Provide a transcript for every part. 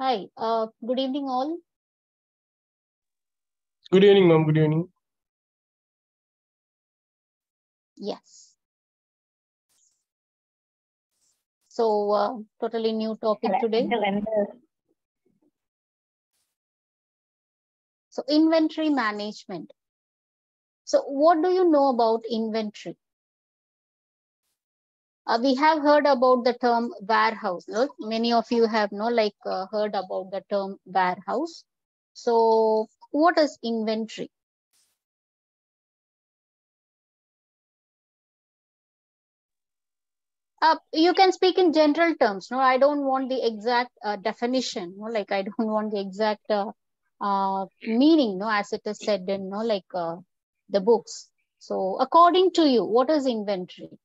Hi, good evening all. Good evening, ma'am. Good evening. Yes. So, totally new topic today. So, inventory management. So, what do you know about inventory? We have heard about the term warehouse. Look, many of you have heard about the term warehouse. So, what is inventory? You can speak in general terms. No, I don't want the exact definition. No, like I don't want the exact meaning. No, as it is said in the books. So, according to you, what is inventory?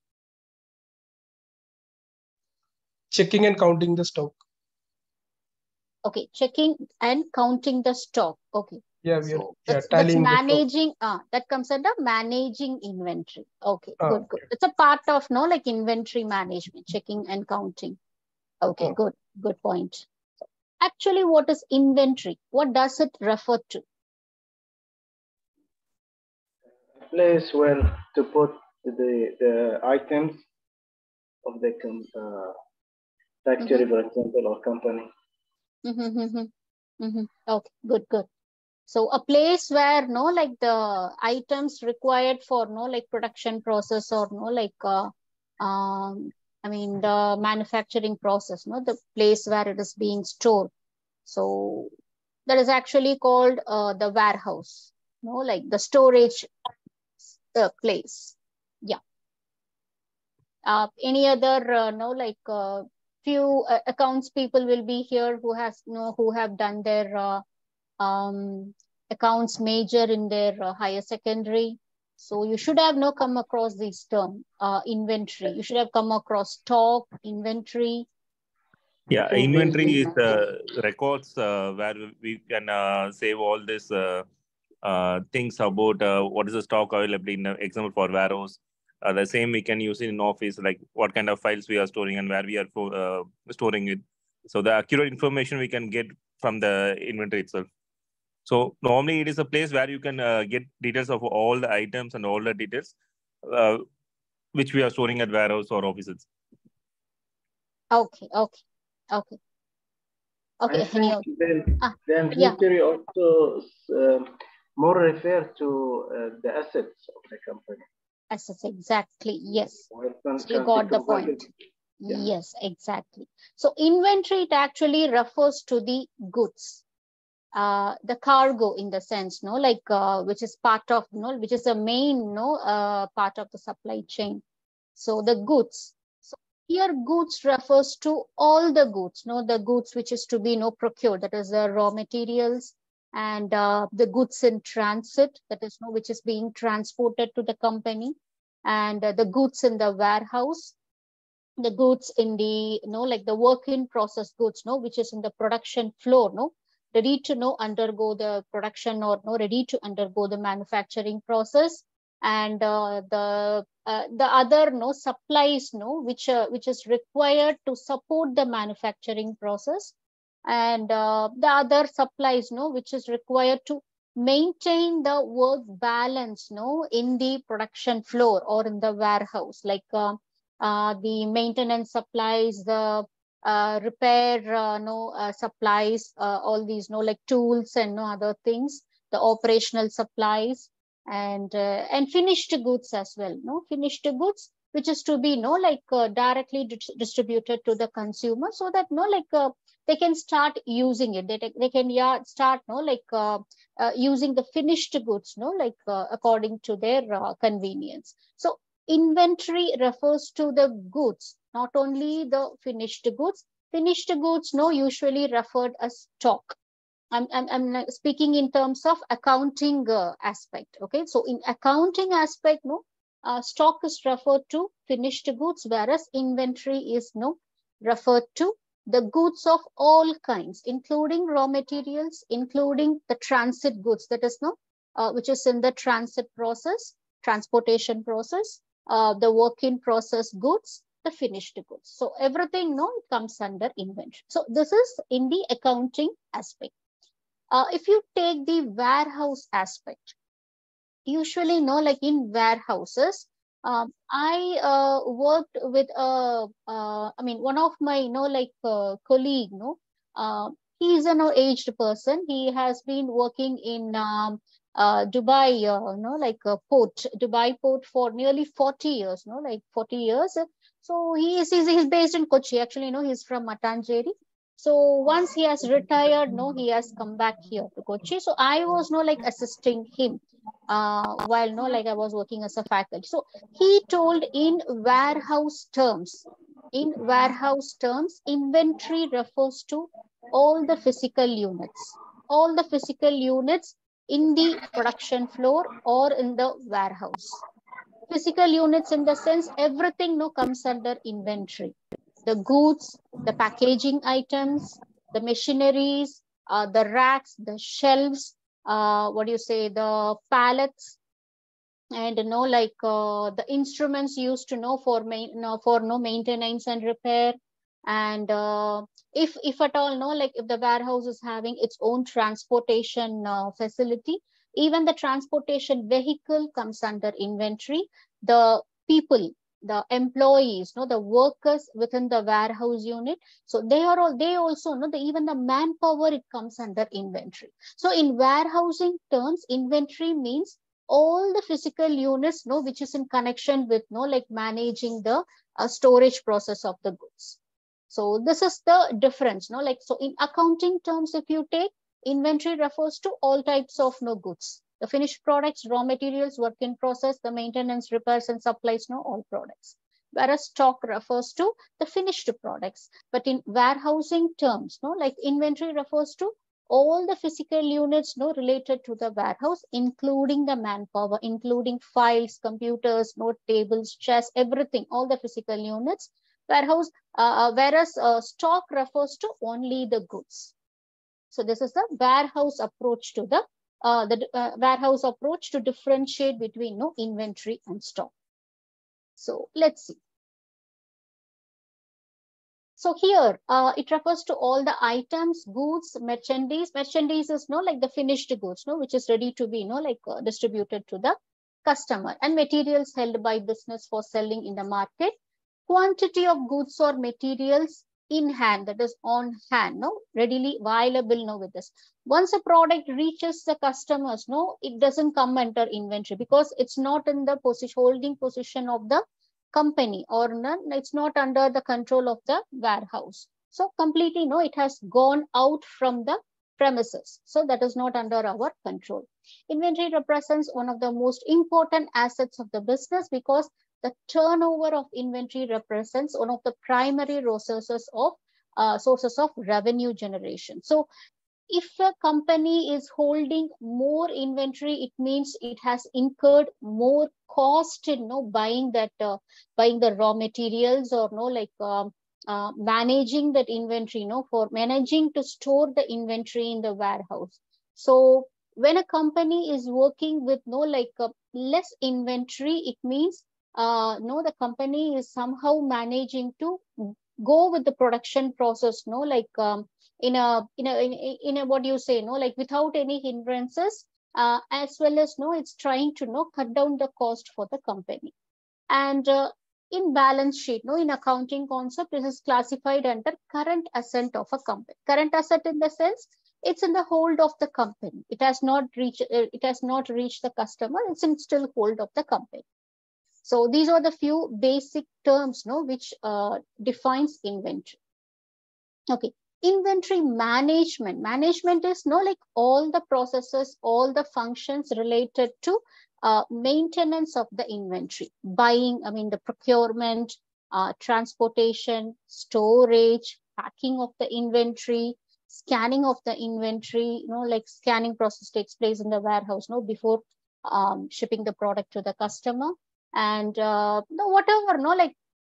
Checking and counting the stock. Okay, checking and counting the stock. Okay. Yeah, So that's managing. That comes under managing inventory. Okay, good. It's a part of inventory management, checking and counting. Okay, good point. Actually, what is inventory? What does it refer to? Place where to put the items of the factory, for example, or company. Okay, good. So a place where the items required for production process or the manufacturing process, the place where it is being stored. So that is actually called the warehouse, like the storage place. Yeah. Any other few accounts people will be here who has who have done their accounts major in their higher secondary. So you should have come across this term, inventory. You should have come across stock, inventory. Yeah, inventory is records where we can save all these things about what is the stock available in example for warehouse. The same we can use in office, like what kind of files we are storing and where we are storing it. So the accurate information we can get from the inventory itself. So normally it is a place where you can get details of all the items and all the details which we are storing at warehouse or offices. Okay. I think the inventory also more refer to the assets of the company. Assets, exactly. Yes. So you got the point. Yeah. Yes, exactly. So inventory, it actually refers to the goods, the cargo in the sense, which is part of, which is the main, part of the supply chain. So the goods. So here goods refers to all the goods, the goods which is to be procured, that is the raw materials, and the goods in transit, that is which is being transported to the company, and the goods in the warehouse, the goods in the the work in process goods, which is in the production floor, ready to undergo the production or ready to undergo the manufacturing process, and the other supplies which is required to support the manufacturing process, and the other supplies which is required to maintain the work balance in the production floor or in the warehouse, like the maintenance supplies, the repair supplies, all these like tools and other things, the operational supplies, and finished goods as well, finished goods which is to be directly distributed to the consumer, so that they can start using it. They can start using the finished goods according to their convenience. So inventory refers to the goods, not only the finished goods. Finished goods usually referred as stock. I'm speaking in terms of accounting aspect. Okay, so in accounting aspect, stock is referred to finished goods, whereas inventory is referred to the goods of all kinds, including raw materials, including the transit goods, that is which is in the transit process, transportation process, the work in process goods, the finished goods. So everything, no, it comes under inventory. So this is in the accounting aspect. If you take the warehouse aspect, usually, no, like in warehouses, I worked with one of my, colleague, he's an aged person. He has been working in Dubai, Dubai port for nearly 40 years, 40 years. So he's based in Kochi. Actually, he's from Matanjeri. So once he has retired, he has come back here to Kochi. So I was, assisting him while, I was working as a faculty. So he told in warehouse terms, inventory refers to all the physical units in the production floor or in the warehouse. Physical units in the sense everything comes under inventory. The goods, the packaging items, the machineries, the racks, the shelves, the pallets, and the instruments used to for maintenance and repair. And if at all if the warehouse is having its own transportation facility, even the transportation vehicle comes under inventory. The people, the employees, the workers within the warehouse unit, so they also even the manpower, it comes under inventory. So in warehousing terms, inventory means all the physical units which is in connection with managing the storage process of the goods. So this is the difference. So in accounting terms, if you take, inventory refers to all types of goods, the finished products, raw materials, work in process, the maintenance, repairs and supplies, all products. Whereas stock refers to the finished products. But in warehousing terms, inventory refers to all the physical units related to the warehouse, including the manpower, including files, computers, note tables, chairs, everything, all the physical units. Whereas stock refers to only the goods. So this is the warehouse approach to the warehouse approach to differentiate between inventory and stock. So let's see. So here, it refers to all the items, goods, merchandise. Merchandise is like the finished goods, which is ready to be distributed to the customer, and materials held by business for selling in the market. Quantity of goods or materials in hand, that is on hand, readily available with this. Once a product reaches the customers, it doesn't come under inventory because it's not in the holding position of the company, or it's not under the control of the warehouse. So completely, it has gone out from the premises. So that is not under our control. Inventory represents one of the most important assets of the business because the turnover of inventory represents one of the primary sources of revenue generation. So if a company is holding more inventory, it means it has incurred more cost in buying the raw materials, or managing that inventory, for managing to store the inventory in the warehouse. So when a company is working with less inventory, it means the company is somehow managing to go with the production process, in a what do you say, without any hindrances, as well as it's trying to cut down the cost for the company. And in balance sheet, in accounting concept, this is classified under current asset of a company. Current asset in the sense it's in the hold of the company. It has not reached the customer. It's in still hold of the company. So these are the few basic terms which defines inventory. Okay. Inventory management. Management is all the processes, all the functions related to maintenance of the inventory. Buying, the procurement, transportation, storage, packing of the inventory, scanning of the inventory, scanning process takes place in the warehouse before shipping the product to the customer. And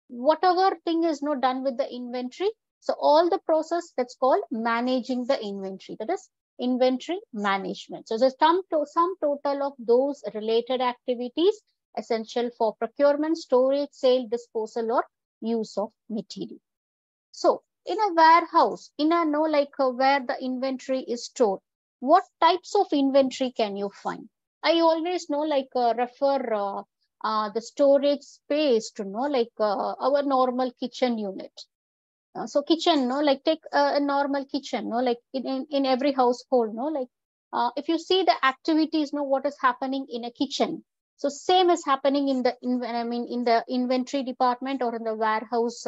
whatever thing is done with the inventory, so all the process, that's called managing the inventory. That is inventory management. So the sum total of those related activities essential for procurement, storage, sale, disposal, or use of material. So in a warehouse, in a where the inventory is stored, what types of inventory can you find? I always refer the storage space to our normal kitchen unit. So kitchen, take a normal kitchen, in every household, if you see the activities, what is happening in a kitchen. So same is happening in the in the inventory department or in the warehouse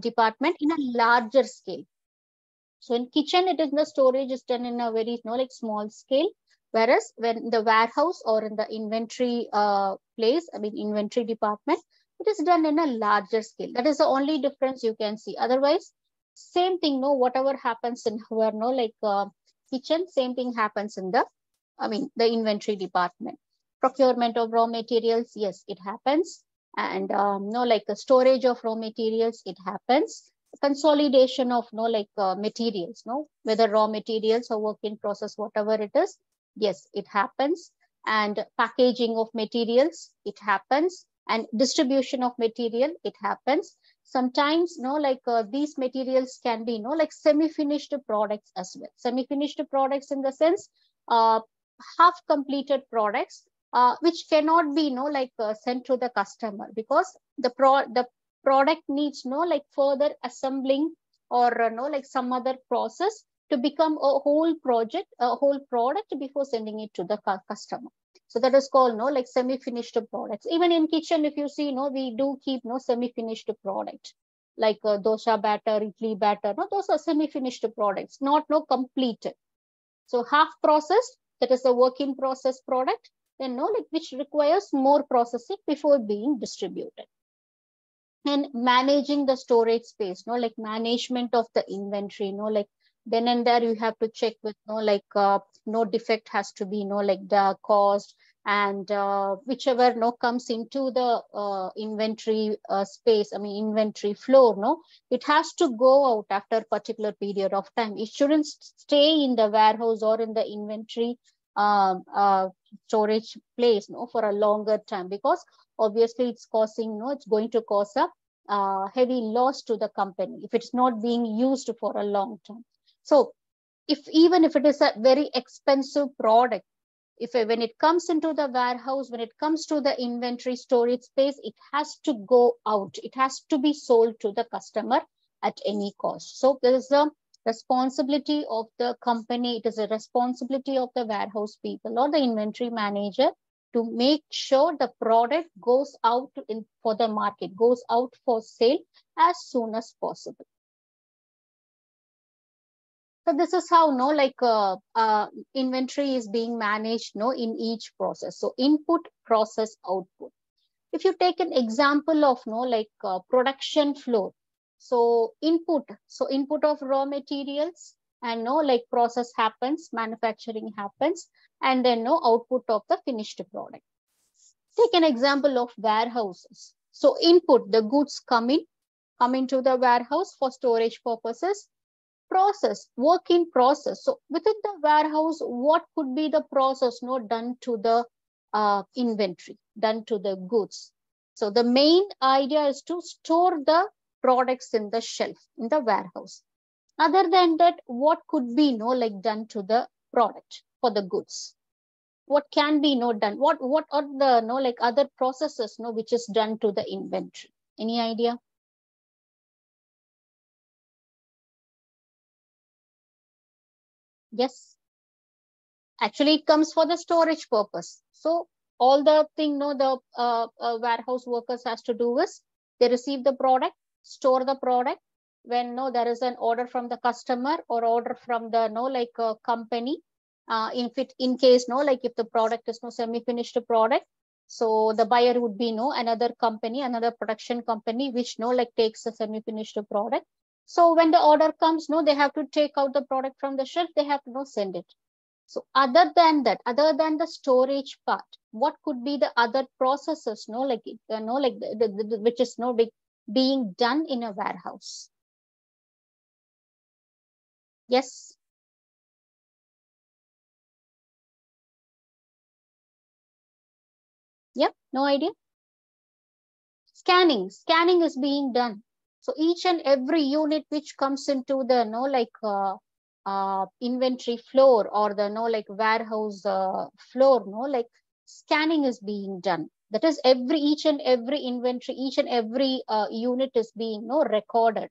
department in a larger scale. So in kitchen, it is the storage is done in a very small scale. Whereas when the warehouse or in the inventory place, inventory department, it is done in a larger scale. That is the only difference you can see. Otherwise, same thing, whatever happens in our kitchen, same thing happens in the, the inventory department. Procurement of raw materials, yes, it happens. And a storage of raw materials, it happens. Consolidation of materials, whether raw materials or work in process, whatever it is, yes, it happens. And packaging of materials, it happens. And distribution of material, it happens. Sometimes these materials can be semi-finished products as well. Semi-finished products in the sense half completed products which cannot be sent to the customer, because the product needs further assembling or some other process to become a whole product before sending it to the customer. So that is called semi-finished products. Even in kitchen, if you see, we do keep semi-finished product like dosha batter, idli batter. Those are semi-finished products, not completed. So half processed, that is a work in process product, then which requires more processing before being distributed. And managing the storage space, management of the inventory, then and there you have to check with no defect has to be the cost, and whichever comes into the inventory space, inventory floor, it has to go out after a particular period of time. It shouldn't stay in the warehouse or in the inventory storage place for a longer time, because obviously it's causing it's going to cause a heavy loss to the company if it's not being used for a long time. So even if it is a very expensive product, when it comes into the warehouse, when it comes to the inventory storage space, it has to go out. It has to be sold to the customer at any cost. So there is a responsibility of the company. It is a responsibility of the warehouse people or the inventory manager to make sure the product goes out for the market, goes out for sale as soon as possible. So this is how inventory is being managed in each process. So input, process, output. If you take an example of production flow, so input of raw materials, and process happens, manufacturing happens, and then output of the finished product. Take an example of warehouses. So input, the goods come into the warehouse for storage purposes. Process, work in process. So within the warehouse, what could be the process done to the inventory, done to the goods? So the main idea is to store the products in the shelf, in the warehouse. Other than that, what could be done to the product for the goods? What can be done? What are the other processes which is done to the inventory? Any idea? Yes. Actually, it comes for the storage purpose. So all the thing the warehouse workers has to do is they receive the product, store the product. When there is an order from the customer or order from the company, in case if the product is semi-finished product, so the buyer would be another company, another production company, which takes a semi-finished product. So when the order comes, they have to take out the product from the shelf, they have to send it. So other than that, other than the storage part, what could be the other processes, which is being done in a warehouse? Yes. Yeah, no idea. Scanning is being done. So each and every unit which comes into the inventory floor or the warehouse floor, scanning is being done. That is each and every inventory, each and every unit is being recorded.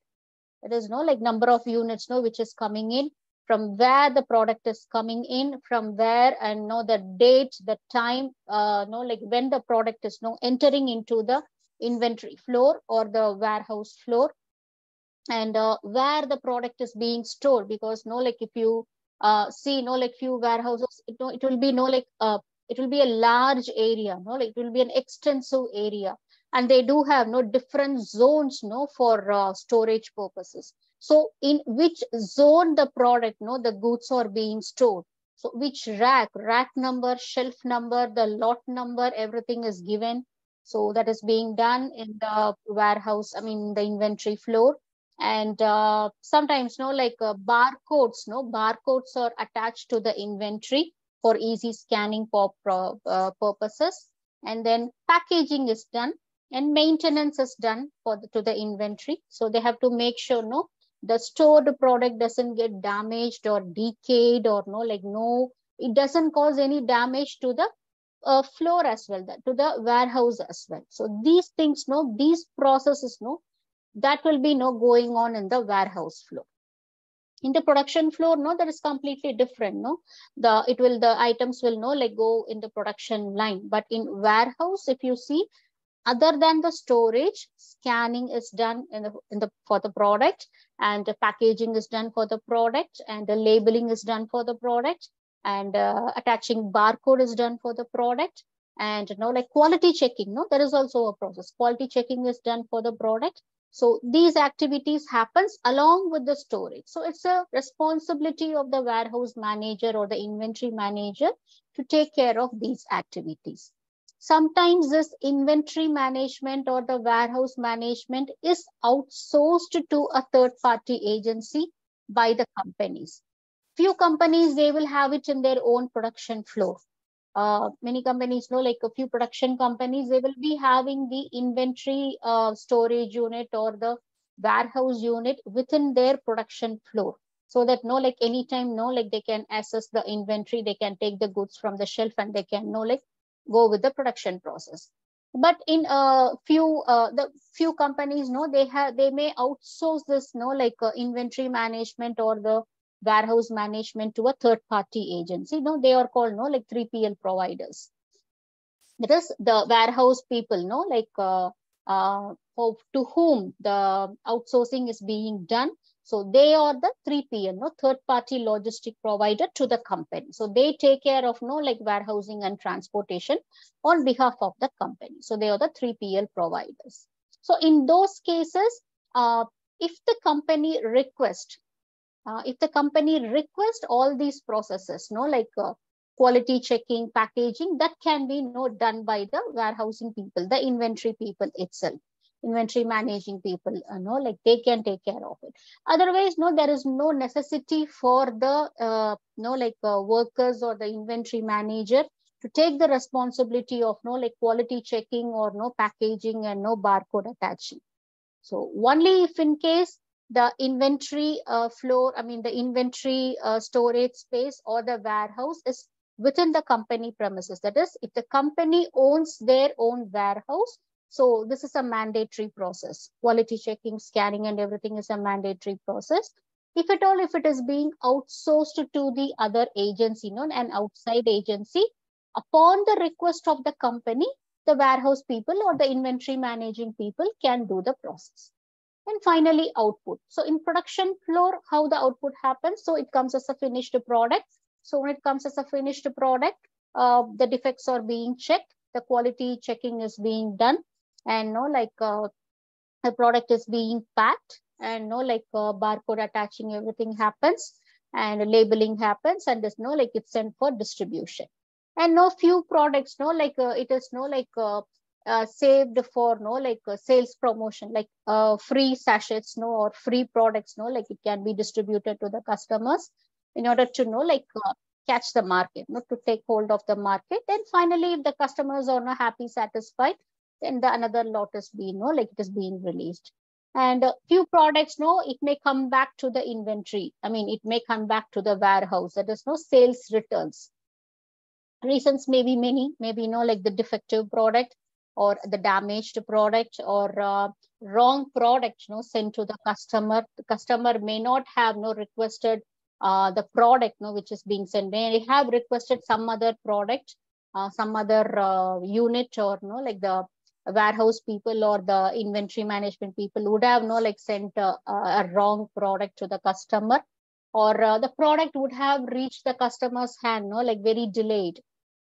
That is number of units which is coming in, from where the product is coming in, from where, and the date, the time, when the product is entering into the inventory floor or the warehouse floor, and where the product is being stored. Because if you see few warehouses, it will be it will be a large area, it will be an extensive area, and they do have different zones for storage purposes. So in which zone the product the goods are being stored, so which rack number, shelf number, the lot number, everything is given. So that is being done in the warehouse, the inventory floor. And sometimes barcodes are attached to the inventory for easy scanning purposes. And then packaging is done, and maintenance is done to the inventory. So they have to make sure the stored product doesn't get damaged or decayed, or it doesn't cause any damage to the floor as well, to the warehouse as well. So these things these processes that will be going on in the warehouse floor. In the production floor, that is completely different. The items will go in the production line. But in warehouse, if you see, other than the storage, scanning is done for the product, and the packaging is done for the product, and the labeling is done for the product, and attaching barcode is done for the product, and quality checking. There is also a process. Quality checking is done for the product. So these activities happens along with the storage. So it's a responsibility of the warehouse manager or the inventory manager to take care of these activities. Sometimes this inventory management or the warehouse management is outsourced to a third-party agency by the companies. Few companies, they will have it in their own production floor. Many companies a few production companies, they will be having the inventory storage unit or the warehouse unit within their production floor, so that anytime they can assess the inventory, they can take the goods from the shelf, and they can go with the production process. But in the few companies they may outsource this inventory management or the warehouse management to a third-party agency. They are called 3PL providers. That is the warehouse people, to whom the outsourcing is being done. So they are the 3PL, third-party logistic provider to the company. So they take care of warehousing and transportation on behalf of the company. So they are the 3PL providers. So in those cases, if the company requests all these processes, quality checking, packaging, that can be done by the warehousing people, the inventory people itself, inventory managing people, they can take care of it. Otherwise, there is no necessity for the workers or the inventory manager to take the responsibility of quality checking or packaging and barcode attaching. So only if in case the inventory floor, the inventory storage space or the warehouse is within the company premises. That is, if the company owns their own warehouse, so this is a mandatory process. Quality checking, scanning, and everything is a mandatory process. If at all, if it is being outsourced to the other agency, an outside agency, upon the request of the company, the warehouse people or the inventory managing people can do the process. And finally, output. So in production floor, how the output happens? So it comes as a finished product. So when it comes as a finished product, the defects are being checked, the quality checking is being done, and the product is being packed, and barcode attaching, everything happens, and labeling happens, and there's it's sent for distribution. And few products it is saved for sales promotion, free sachets or free products it can be distributed to the customers in order to catch the market, to take hold of the market. And finally, if the customers are not happy, satisfied, then the another lot is being, like it is being released. And few products, it may come back to the inventory. I mean, it may come back to the warehouse. That is sales returns. Reasons may be many, maybe, like the defective product or the damaged product or wrong product, sent to the customer. The customer may not have requested the product, which is being sent. They have requested some other product, some other unit, or like the warehouse people or the inventory management people would have like sent a wrong product to the customer, or the product would have reached the customer's hand like very delayed.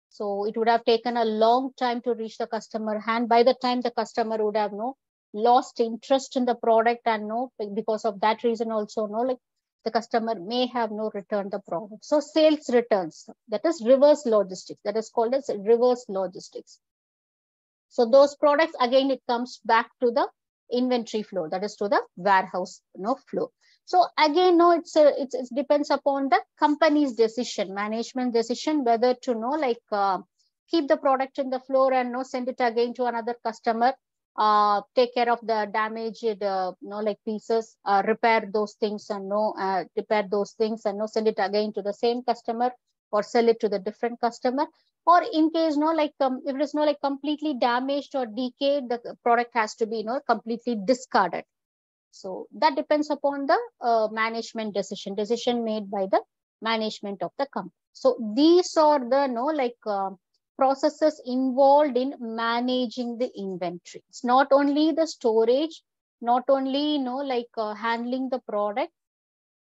So it would have taken a long time to reach the customer hand. By the time the customer would have lost interest in the product, and because of that reason also like the customer may have returned the product. So sales returns, that is reverse logistics, that is called as reverse logistics. So those products, again, it comes back to the inventory flow, that is to the warehouse flow. So again, it depends upon the company's decision, management decision, whether to keep the product in the floor and send it again to another customer, take care of the damaged like pieces, repair those things and repair those things and send it again to the same customer, or sell it to the different customer. Or in case if it is like completely damaged or decayed, the product has to be completely discarded. So that depends upon the management decision made by the management of the company. So these are the processes involved in managing the inventory. It's not only the storage, not only handling the product,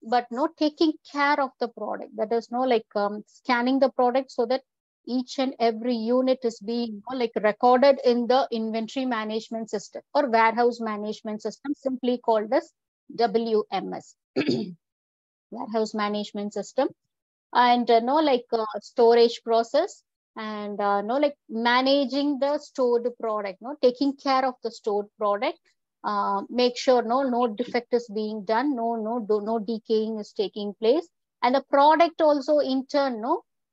but taking care of the product. That is scanning the product so that each and every unit is being recorded in the inventory management system or warehouse management system, simply called as WMS, warehouse management system. And storage process, and managing the stored product, taking care of the stored product, make sure no defect is being done, no decaying is taking place, and the product also in turn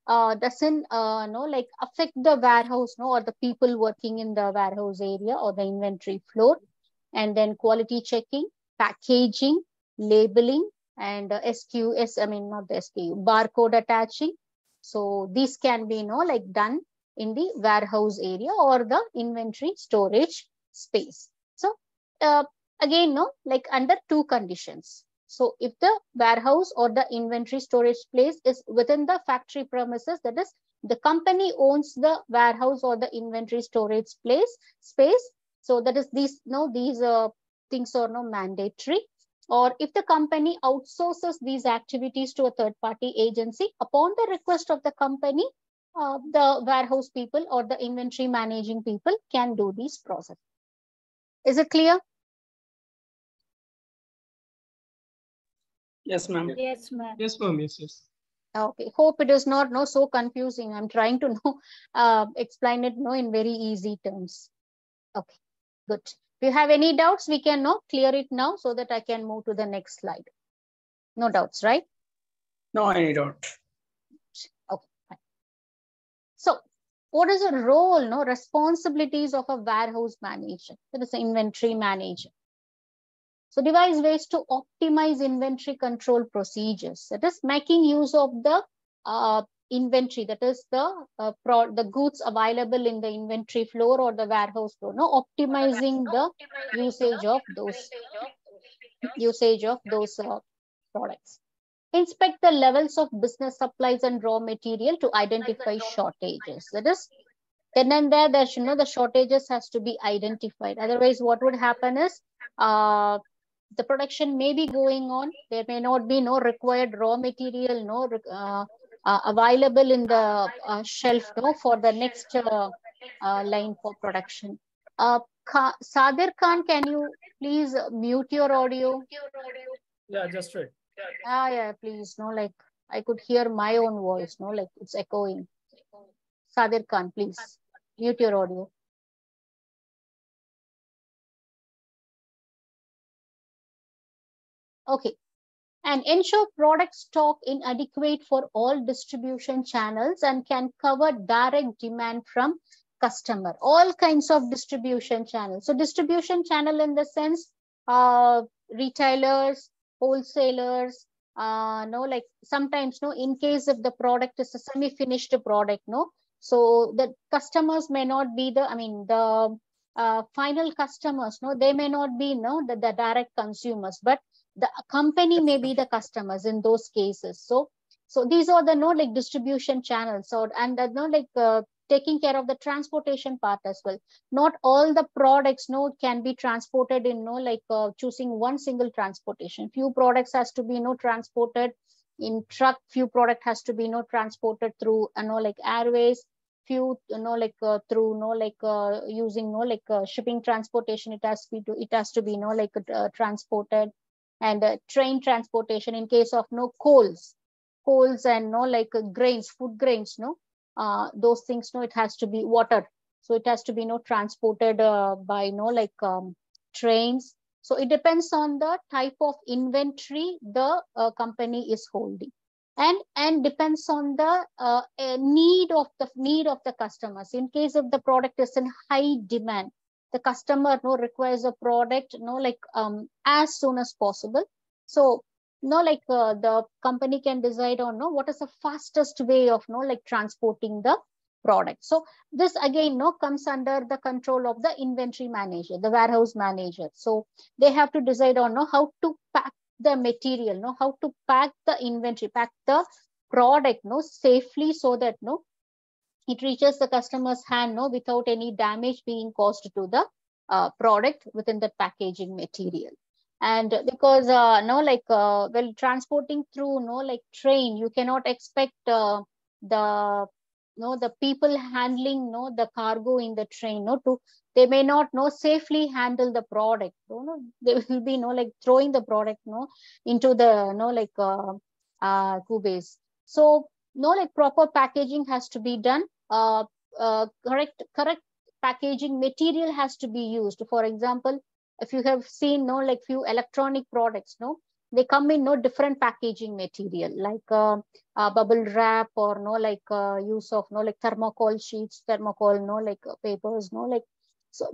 doesn't affect the warehouse or the people working in the warehouse area or the inventory floor. And then quality checking, packaging, labeling, and SQS, I mean not the SKU, barcode attaching. So these can be done in the warehouse area or the inventory storage space. So again under two conditions. So if the warehouse or the inventory storage place is within the factory premises, that is the company owns the warehouse or the inventory storage space. So that is these things are mandatory. Or if the company outsources these activities to a third-party agency, upon the request of the company, the warehouse people or the inventory managing people can do these processes. Is it clear? Yes, ma'am. Yes, ma'am. Yes, ma'am. Yes. Okay. Hope it is not so confusing. I'm trying to explain it in very easy terms. Okay. Good. If you have any doubts, we can clear it now so that I can move to the next slide. No doubts, right? No, any doubt. Okay. Fine. So what is the role, responsibilities of a warehouse manager? That is an inventory manager. So devise ways to optimize inventory control procedures. That is making use of the inventory, that is the goods available in the inventory floor or the warehouse floor. Optimizing the usage of those products. Inspect the levels of business supplies and raw material to identify shortages. That is, then and there the shortages has to be identified. Otherwise, what would happen is the production may be going on. There may not be required raw material, available in the shelf, for the next line for production. Sadir Khan, can you please mute your audio? Yeah, just right. Yeah, please. I could hear my own voice. It's echoing. Sadir Khan, please mute your audio. Okay. And ensure product stock inadequate for all distribution channels and can cover direct demand from customer, all kinds of distribution channels. So distribution channel in the sense, retailers, wholesalers, like sometimes, in case if the product is a semi-finished product, so the customers may not be the final customers, they may not be the direct consumers, but the company may be the customers in those cases. So these are the like distribution channels. So and taking care of the transportation part as well. Not all the products can be transported in choosing one single transportation. Few products has to be transported in truck. Few product has to be transported through like airways. Few through using shipping transportation. It has to be transported, and train transportation in case of coals and grains, food grains, those things, it has to be water, so it has to be transported by trains. So it depends on the type of inventory the company is holding, and depends on the need of the customers. In case of the product is in high demand, the customer requires a product as soon as possible. So the company can decide on what is the fastest way of transporting the product. So this again comes under the control of the inventory manager, the warehouse manager. So they have to decide on how to pack the material, how to pack the inventory, pack the product safely, so that it reaches the customer's hand without any damage being caused to the product within the packaging material. And because well, transporting through train, you cannot expect the people handling the cargo in the train they may not safely handle the product. They will be throwing the product into the cubes. So proper packaging has to be done. Correct packaging material has to be used. For example, if you have seen few electronic products, they come in different packaging material, like bubble wrap, or use of thermocol sheets, thermocol papers, so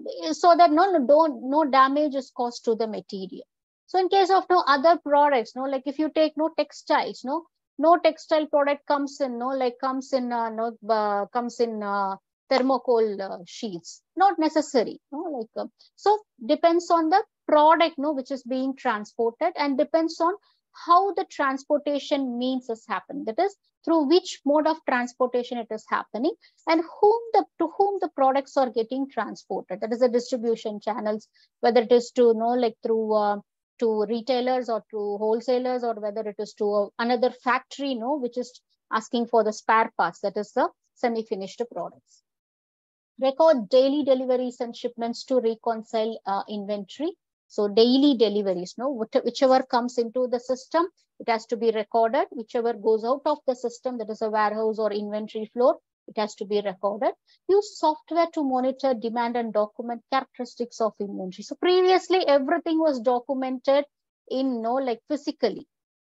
that no damage is caused to the material. So in case of other products, like if you take textiles, no textile product comes in comes in thermocol sheets, not necessary. So depends on the product which is being transported, and depends on how the transportation means is happening, that is through which mode of transportation it is happening, and to whom the products are getting transported, that is the distribution channels, whether it is to through to retailers or to wholesalers, or whether it is to another factory which is asking for the spare parts, that is the semi-finished products. Record daily deliveries and shipments to reconcile inventory. So daily deliveries, whichever comes into the system, it has to be recorded. Whichever goes out of the system, that is a warehouse or inventory floor, it has to be recorded. Use software to monitor demand and document characteristics of inventory. So previously everything was documented in physically.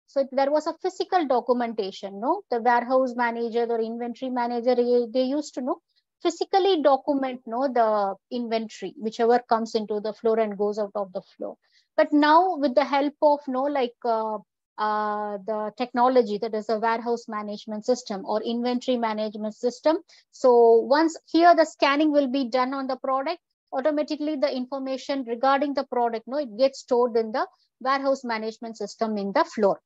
So there was a physical documentation. The warehouse manager or inventory manager, they used to physically document the inventory, whichever comes into the floor and goes out of the floor. But now with the help of the technology, that is a warehouse management system or inventory management system. So once here the scanning will be done on the product, automatically the information regarding the product, it gets stored in the warehouse management system in the floor.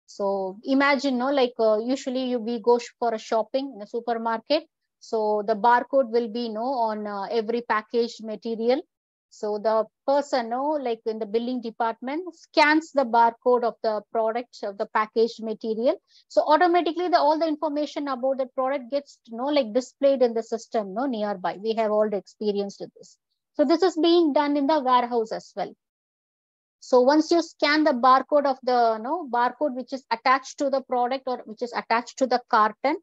So imagine usually we go for a shopping in a supermarket. So the barcode will be on every packaged material. So the person like in the billing department scans the barcode of the product, of the packaged material. So automatically all the information about the product gets displayed in the system nearby. We have all experienced this. So this is being done in the warehouse as well. So once you scan the barcode of the barcode which is attached to the product or which is attached to the carton,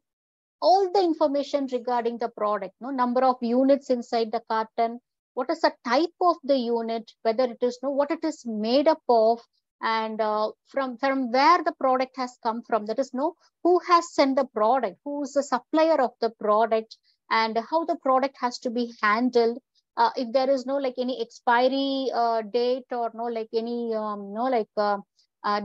all the information regarding the product, number of units inside the carton, what is the type of the unit, whether it is what it is made up of, and from where the product has come from, that is who has sent the product, who is the supplier of the product, and how the product has to be handled. If there is no like any expiry date or no like any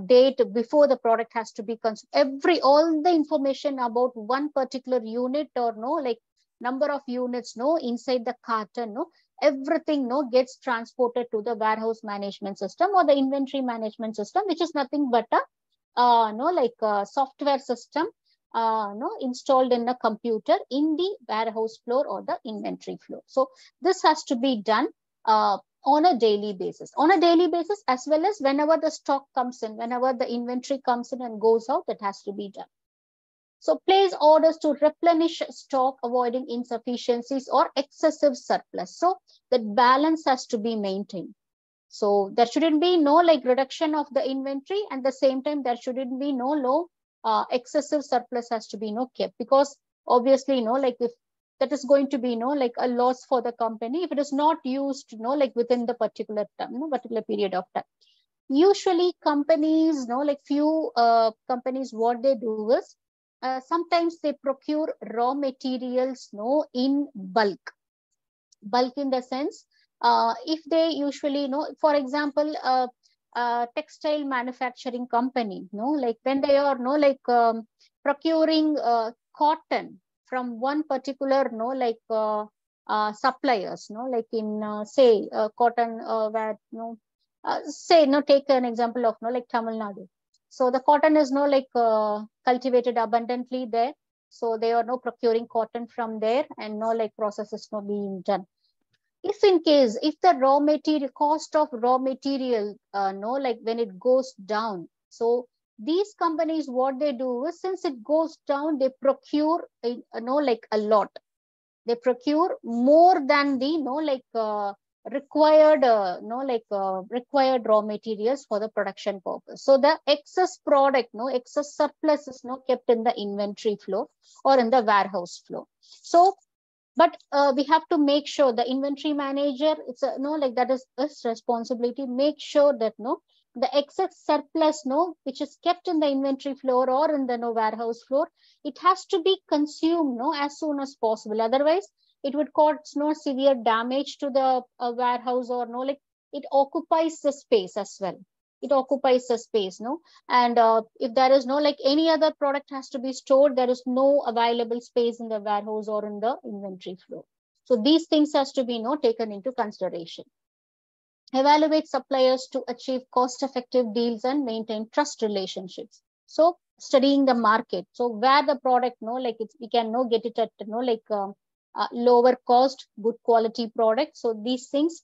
date before the product has to be consumed, all the information about one particular unit or no like number of units no inside the carton no, everything no gets transported to the warehouse management system or the inventory management system, which is nothing but a software system installed in a computer in the warehouse floor or the inventory floor. So this has to be done on a daily basis, as well as whenever the stock comes in, whenever the inventory comes in and goes out, that has to be done. So place orders to replenish stock, avoiding insufficiencies or excessive surplus. So that balance has to be maintained. So there shouldn't be no like reduction of the inventory, and at the same time there shouldn't be no low excessive surplus has to be kept, because obviously like if that is going to be like a loss for the company if it is not used like within the particular term, particular period of time. Usually companies like few companies, what they do is sometimes they procure raw materials in bulk in the sense, if they usually for example textile manufacturing company like when they are procuring cotton from one particular suppliers like in say cotton where say take an example of like Tamil Nadu. So the cotton is cultivated abundantly there, so they are procuring cotton from there, and like process is being done. If in case if the raw material cost of raw material like when it goes down, so these companies what they do is, since it goes down, they procure like a lot, they procure more than the required required raw materials for the production purpose. So the excess product excess surplus is kept in the inventory flow or in the warehouse flow. So but we have to make sure the inventory manager, it's a like that is his responsibility, make sure that the excess surplus which is kept in the inventory floor or in the warehouse floor, it has to be consumed as soon as possible. Otherwise it would cause severe damage to the warehouse, or like it occupies the space as well. It occupies the space, and if there is like any other product has to be stored, there is no available space in the warehouse or in the inventory flow. So these things has to be taken into consideration. Evaluate suppliers to achieve cost-effective deals and maintain trust relationships. So studying the market, so where the product like it's, we can get it at lower cost, good quality product. So these things,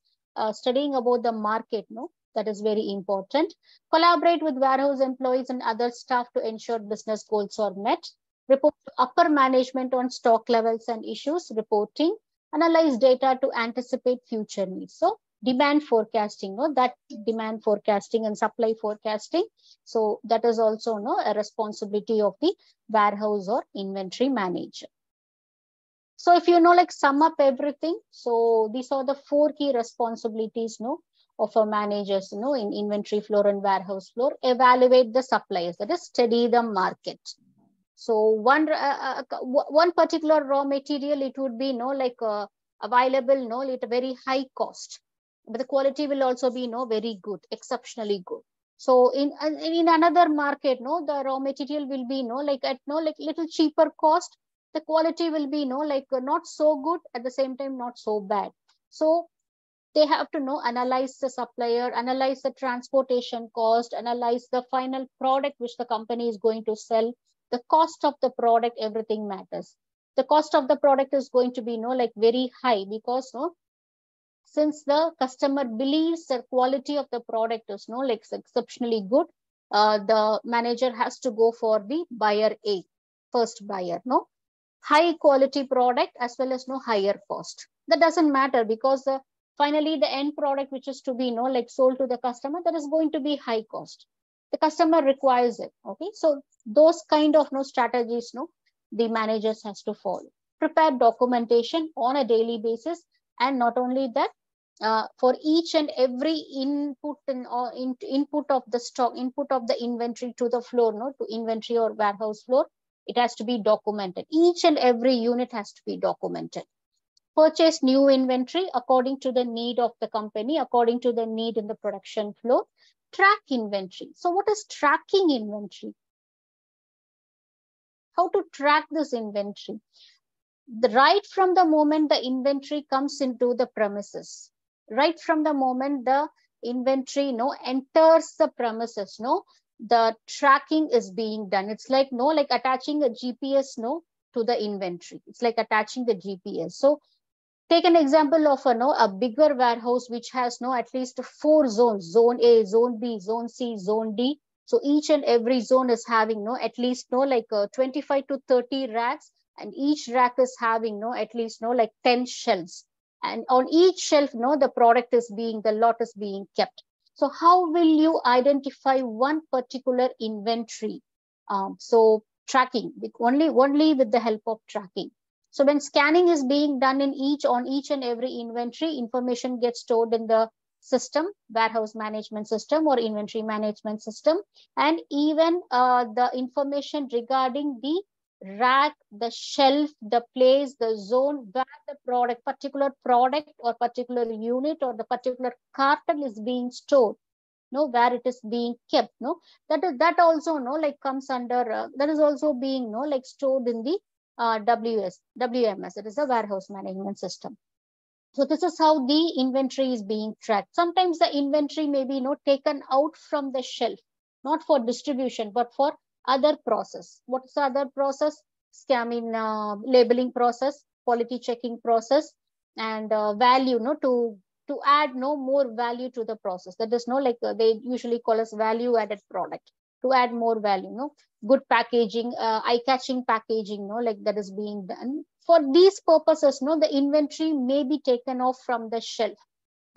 studying about the market, that is very important. Collaborate with warehouse employees and other staff to ensure business goals are met. Report to upper management on stock levels and issues. Reporting. Analyze data to anticipate future needs. So demand forecasting, that demand forecasting and supply forecasting. So that is also a responsibility of the warehouse or inventory manager. So if like sum up everything, so these are the 4 key responsibilities of a managers in inventory floor and warehouse floor. Evaluate the suppliers, that is study the market. So one particular raw material, it would be available at a very high cost, but the quality will also be very good, exceptionally good. So in another market, the raw material will be at little cheaper cost. The quality will be not so good, at the same time not so bad. So they have to analyze the supplier, analyze the transportation cost, analyze the final product which the company is going to sell, the cost of the product, everything matters. The cost of the product is going to be very high, because since the customer believes the quality of the product is exceptionally good, the manager has to go for the buyer A, first buyer, high quality product as well as higher cost. That doesn't matter, because finally the end product which is to be sold to the customer, that is going to be high cost. The customer requires it. Okay, so those kind of strategies the managers has to follow. Prepare documentation on a daily basis, and not only that, for each and every input and input of the stock, input of the inventory to the floor, to inventory or warehouse floor, It has to be documented. Each and every unit has to be documented. Purchase new inventory according to the need of the company, according to the need in the production flow. Track inventory. So what is tracking inventory? How to track this inventory? Right from the moment the inventory comes into the premises, right from the moment the inventory enters the premises, the tracking is being done. It's like like attaching a GPS to the inventory. It's like attaching the GPS. So take an example of a bigger warehouse which has at least 4 zones: zone A, zone B, zone C, zone D. So each and every zone is having at least 25 to 30 racks, and each rack is having at least like 10 shelves, and on each shelf the product is being, the lot is being kept. So how will you identify one particular inventory? So tracking, only with the help of tracking. So when scanning is being done on each and every inventory, information gets stored in the system, warehouse management system or inventory management system, and even the information regarding the rack, the shelf, the place, the zone where the particular product or particular unit or the particular carton is being stored, where it is being kept, that also comes under that is also being stored in the WMS. It is a warehouse management system. So this is how the inventory is being tracked. Sometimes the inventory may be taken out from the shelf, not for distribution, but for other process. What is the other process? Labeling process, quality checking process, and value, to add more value to the process. That is they usually call us value added product, to add more value, good packaging, eye-catching packaging, that is being done. For these purposes, the inventory may be taken off from the shelf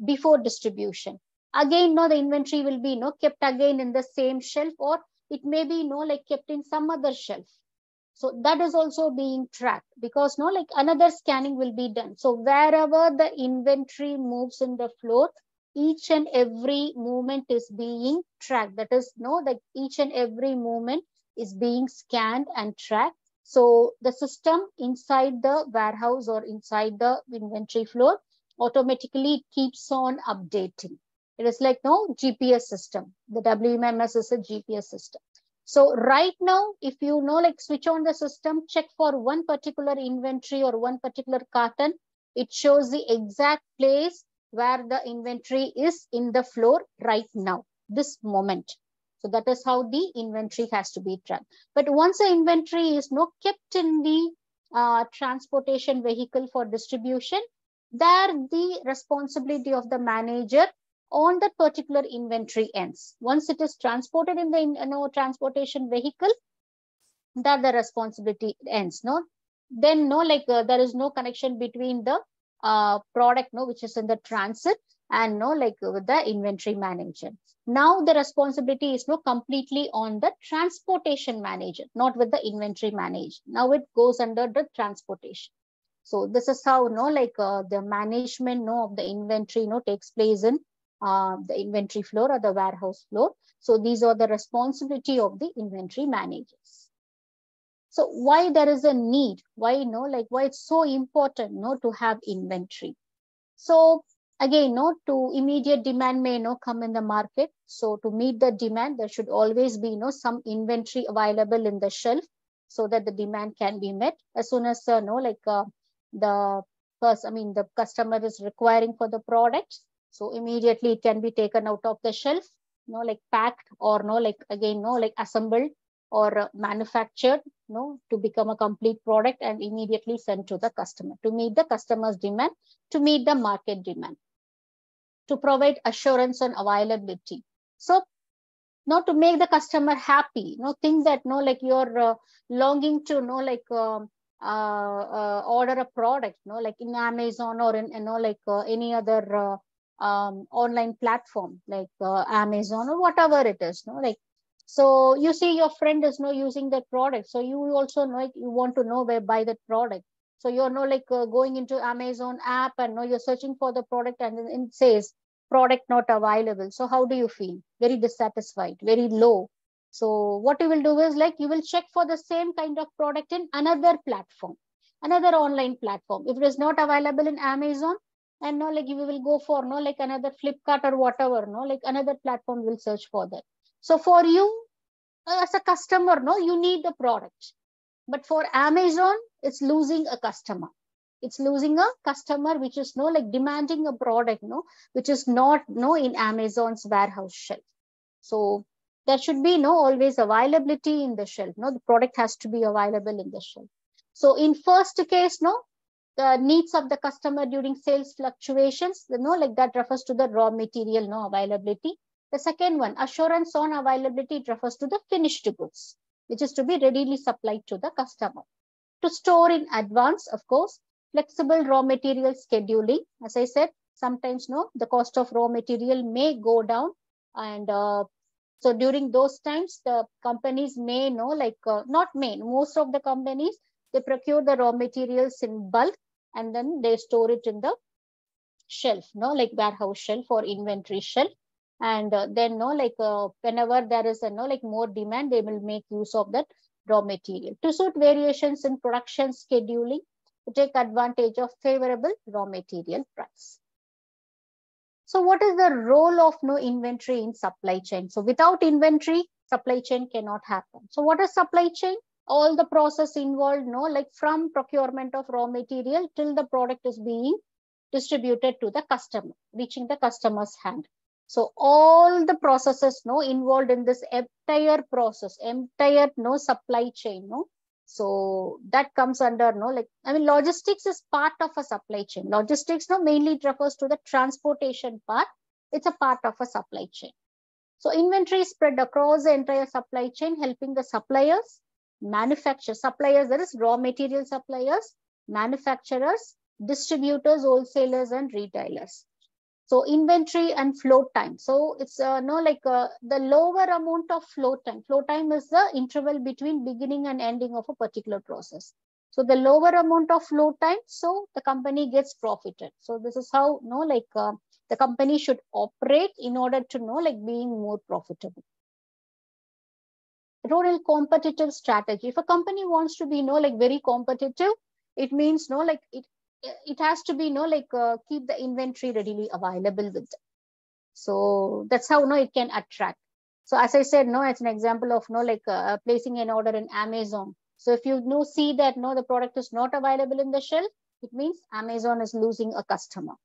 before distribution. Again, the inventory will be kept again in the same shelf, or it may be kept in some other shelf. So that is also being tracked, because another scanning will be done. So wherever the inventory moves in the floor, each and every movement is being tracked. That is each and every movement is being scanned and tracked. So the system inside the warehouse or inside the inventory floor automatically keeps on updating. It is like GPS system. The WMS is a GPS system. So right now, if you switch on the system, check for one particular inventory or one particular carton, it shows the exact place where the inventory is in the floor right now, this moment. So that is how the inventory has to be tracked. But once the inventory is kept in the transportation vehicle for distribution, there the responsibility of the manager on that particular inventory ends. Once it is transported in the transportation vehicle, that the responsibility ends. Then there is no connection between the product which is in the transit and with the inventory manager. Now the responsibility is completely on the transportation manager, not with the inventory manager. Now it goes under the transportation. So this is how the management of the inventory takes place in the inventory floor or the warehouse floor. So these are the responsibility of the inventory managers. So why there is a need? Why why it's so important to have inventory? So again, to immediate demand may come in the market. So to meet the demand, there should always be some inventory available in the shelf, so that the demand can be met. As soon as the customer is requiring for the product, so immediately it can be taken out of the shelf, packed, or assembled or manufactured, to become a complete product and immediately sent to the customer to meet the customer's demand, to meet the market demand, to provide assurance on availability. So now to make the customer happy, think that you're longing to order a product, in Amazon or in any other online platform like Amazon or whatever it is, so you see your friend is using that product, so you also you want to know where buy that product. So you're going into Amazon app and you're searching for the product, and it says product not available. So how do you feel? Very dissatisfied, very low. So what you will do is like you will check for the same kind of product in another platform, another online platform. If it is not available in Amazon, and no, like you will go for no, like another Flipkart or whatever, no, like another platform will search for that. So for you as a customer, no, you need the product. But for Amazon, it's losing a customer. It's losing a customer which is no, like demanding a product, no, which is not no in Amazon's warehouse shelf. So there should be no always availability in the shelf. No, the product has to be available in the shelf. So in first case, no, the needs of the customer during sales fluctuations, you know, like that refers to the raw material, no availability. The second one, assurance on availability, it refers to the finished goods, which is to be readily supplied to the customer. To store in advance, of course, flexible raw material scheduling. As I said, sometimes no, the cost of raw material may go down, and so during those times, the companies may know, like not may, most of the companies, they procure the raw materials in bulk and then they store it in the shelf, no, like warehouse shelf or inventory shelf. And then no, like whenever there is a no, like more demand, they will make use of that raw material to suit variations in production scheduling to take advantage of favorable raw material price. So what is the role of no inventory in supply chain? So without inventory, supply chain cannot happen. So what is supply chain? All the process involved, no, like from procurement of raw material till the product is being distributed to the customer, reaching the customer's hand. So all the processes no involved in this entire process, entire no supply chain, no. So that comes under no, like I mean logistics is part of a supply chain. Logistics no mainly it refers to the transportation part. It's a part of a supply chain. So inventory is spread across the entire supply chain, helping the suppliers, manufacturers, suppliers, that is raw material suppliers, manufacturers, distributors, wholesalers, and retailers. So inventory and flow time. So it's no like the lower amount of flow time. Flow time is the interval between beginning and ending of a particular process. So the lower amount of flow time, so the company gets profited. So this is how no like the company should operate in order to know like being more profitable. Role in competitive strategy. If a company wants to be no like very competitive, it means no like it has to be no like keep the inventory readily available with them. So that's how no it can attract. So as I said, no, it's an example of no like placing an order in Amazon. So if you no see that no the product is not available in the shelf, it means Amazon is losing a customer.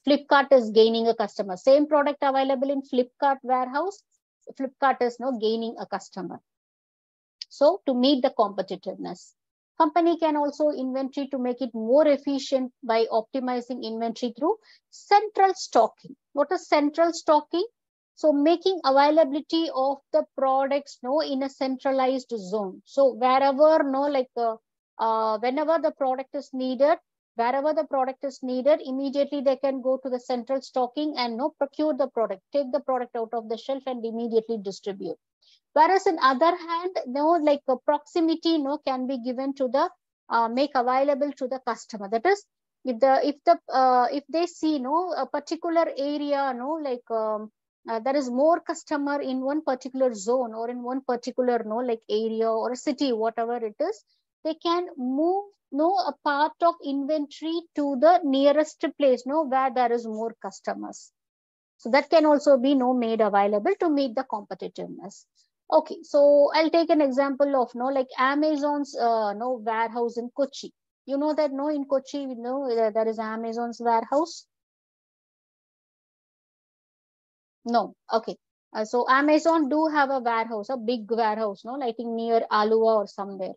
Flipkart is gaining a customer. Same product available in Flipkart warehouse, Flipkart is no gaining a customer. So to meet the competitiveness. Company can also inventory to make it more efficient by optimizing inventory through central stocking. What is central stocking? So making availability of the products no in a centralized zone. So wherever no like whenever the product is needed, wherever the product is needed, immediately they can go to the central stocking and no procure the product, take the product out of the shelf and immediately distribute. Whereas in other hand, no, like proximity, no, can be given to the make available to the customer. That is, if they see no a particular area, no, like there is more customer in one particular zone or in one particular no like area or a city, whatever it is, they can move no a part of inventory to the nearest place, no, where there is more customers. So that can also be no made available to meet the competitiveness. Okay, so I'll take an example of no like Amazon's no warehouse in Kochi. You know that no in Kochi, you know there is Amazon's warehouse. No, okay. So Amazon do have a warehouse, a big warehouse, no, I think near Alua or somewhere.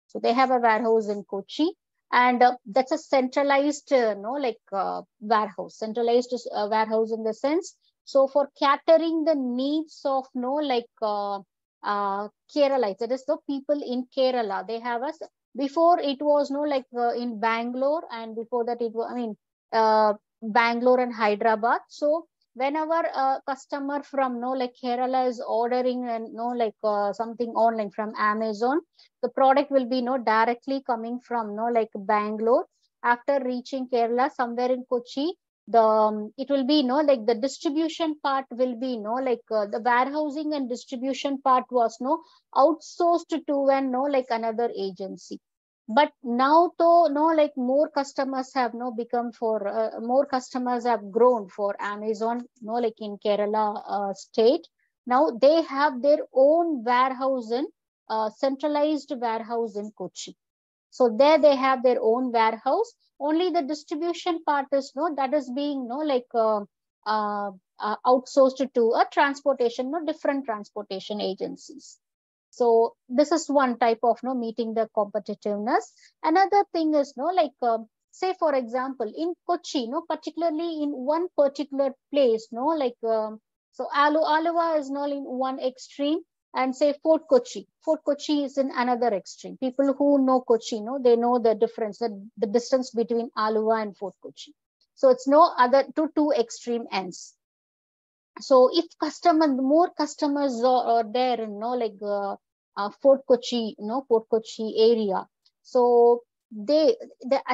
So they have a warehouse in Kochi, and that's a centralized no like warehouse, centralized warehouse in the sense. So for catering the needs of no like Kerala, that is the people in Kerala, they have us. Before it was no like in Bangalore, and before that it was I mean Bangalore and Hyderabad. So whenever a customer from no like Kerala is ordering and no like something online from Amazon, the product will be no directly coming from no like Bangalore. After reaching Kerala, somewhere in Kochi, it will be like the distribution part will be like the warehousing and distribution part was outsourced to an like another agency. But now though like more customers have become for more customers have grown for Amazon like in Kerala state. Now they have their own warehouse in centralized warehouse in Kochi. So there they have their own warehouse. Only the distribution part is that is being like outsourced to a transportation, different transportation agencies. So this is one type of meeting the competitiveness. Another thing is like say for example in Kochi, particularly in one particular place, like so Aluva is in one extreme, and say Fort Kochi. Fort Kochi is in another extreme. People who know Kochi, they know the difference, the distance between Aluva and Fort Kochi. So it's no other two extreme ends. So if more customers are there in like Fort Kochi, Fort Kochi area, so the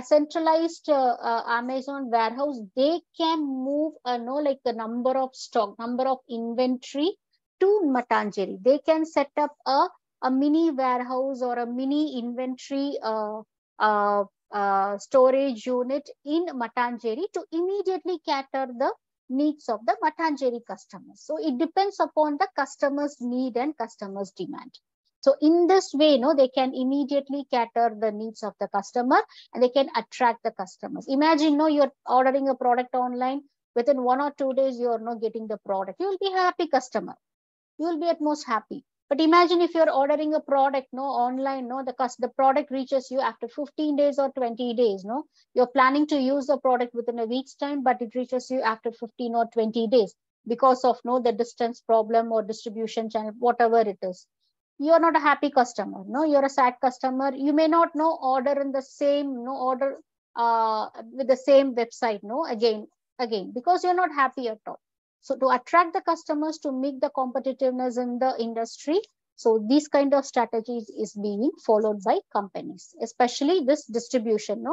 centralized Amazon warehouse, they can move like the number of inventory to Matanjeri. They can set up a mini warehouse or a mini inventory storage unit in Matanjeri to immediately cater the needs of the Matanjeri customers. So it depends upon the customer's need and customer's demand. So in this way, they can immediately cater the needs of the customer, and they can attract the customers. Imagine, you're ordering a product online. Within 1 or 2 days, you're not getting the product. You will be a happy customer. You will be at most happy. But imagine if you're ordering a product online, the product reaches you after 15 days or 20 days. You're planning to use the product within a week's time, but it reaches you after 15 or 20 days because of the distance problem or distribution channel, whatever it is. You're not a happy customer. You're a sad customer. You may not order in the same order with the same website again because you're not happy at all. So to attract the customers, to make the competitiveness in the industry, so these kind of strategies is being followed by companies, especially this distribution,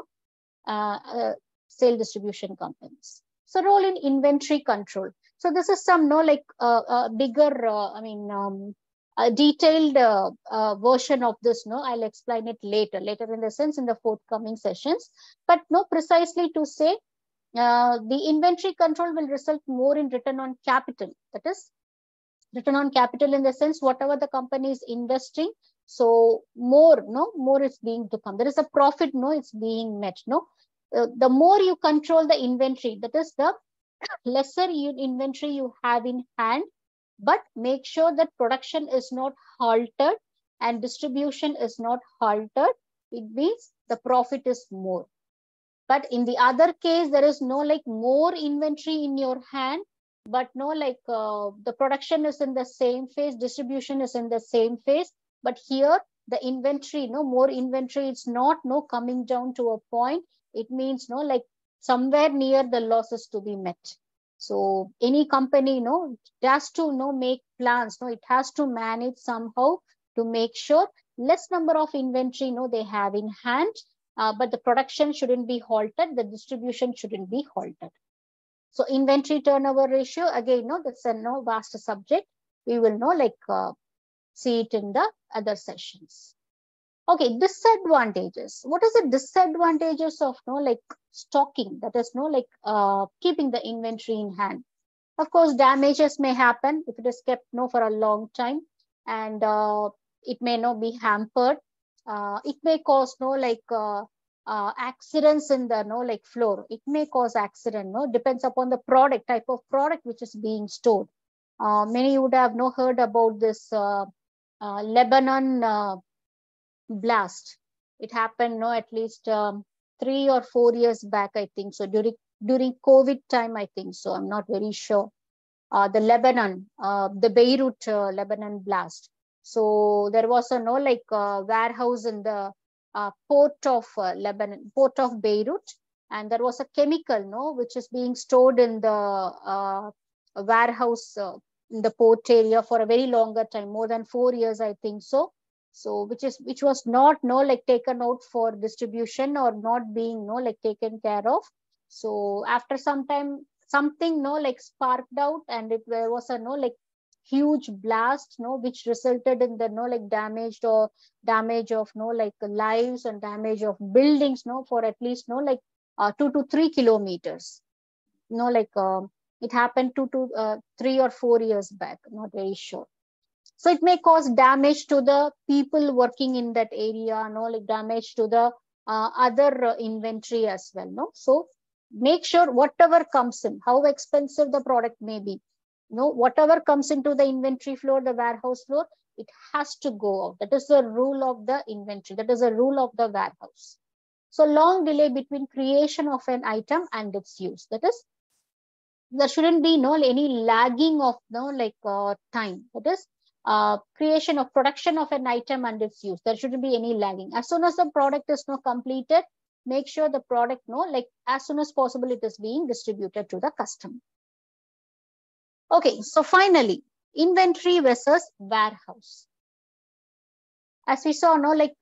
sale distribution companies. So role in inventory control. So this is some like bigger, a detailed version of this. I'll explain it later in the sense in the forthcoming sessions. But precisely to say, the inventory control will result more in return on capital. That is, return on capital in the sense whatever the company is investing, so more is being to come. There is a profit, it's being met. The more you control the inventory, that is, the lesser inventory you have in hand, but make sure that production is not halted and distribution is not halted. It means the profit is more. But in the other case, there is like more inventory in your hand, but like the production is in the same phase, distribution is in the same phase. But here the inventory, more inventory, it's not coming down to a point. It means like somewhere near the losses to be met. So any company, it has to make plans. It has to manage somehow to make sure less number of inventory they have in hand. But the production shouldn't be halted. The distribution shouldn't be halted. So inventory turnover ratio, again, that's a vast subject. We will see it in the other sessions. Okay, disadvantages. What is the disadvantages of like stocking? That is keeping the inventory in hand. Of course, damages may happen if it is kept for a long time, and it may not be hampered. It may cause accidents in the floor. It may cause accident. Depends upon the type of product which is being stored. Many would have heard about this Lebanon blast. It happened at least 3 or 4 years back, I think so, during COVID time, I think so. I'm not very sure. The Lebanon, the Beirut Lebanon blast. So there was a warehouse in the port of Lebanon, port of Beirut, and there was a chemical which is being stored in the warehouse in the port area for a very longer time, more than 4 years, I think so. So which was not taken out for distribution or not being taken care of. So after some time, something like sparked out, and there was a like huge blast which resulted in the like damage of like lives and damage of buildings for at least like 2 to 3 kilometers. Like it happened 2 to 3 or 4 years back, not very sure. So it may cause damage to the people working in that area, like damage to the other inventory as well. So make sure whatever comes in, how expensive the product may be, whatever comes into the inventory floor, the warehouse floor, it has to go out. That is the rule of the inventory. That is the rule of the warehouse. So long delay between creation of an item and its use. That is, there shouldn't be any lagging of time. That is, creation of production of an item and its use. There shouldn't be any lagging. As soon as the product is completed, make sure the product like as soon as possible it is being distributed to the customer. Okay, so finally, inventory versus warehouse. As we saw, like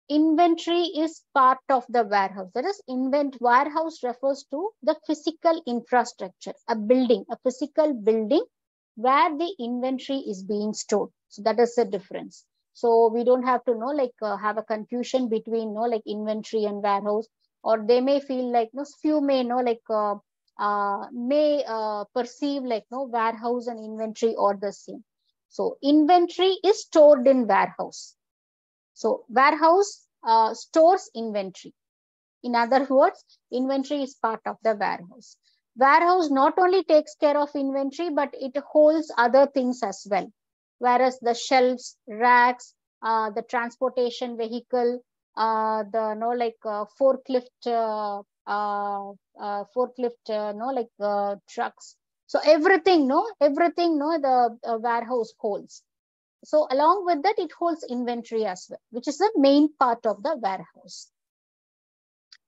inventory is part of the warehouse. That is, warehouse refers to the physical infrastructure, a building, a physical building where the inventory is being stored. So that is the difference. So we don't have to have a confusion between like inventory and warehouse, or they may feel like few may perceive like warehouse and inventory are the same. So inventory is stored in warehouse. So warehouse stores inventory. In other words, inventory is part of the warehouse. Warehouse not only takes care of inventory, but it holds other things as well. Whereas the shelves, racks, the transportation vehicle, forklift, trucks. So everything, the warehouse holds. So along with that, it holds inventory as well, which is the main part of the warehouse.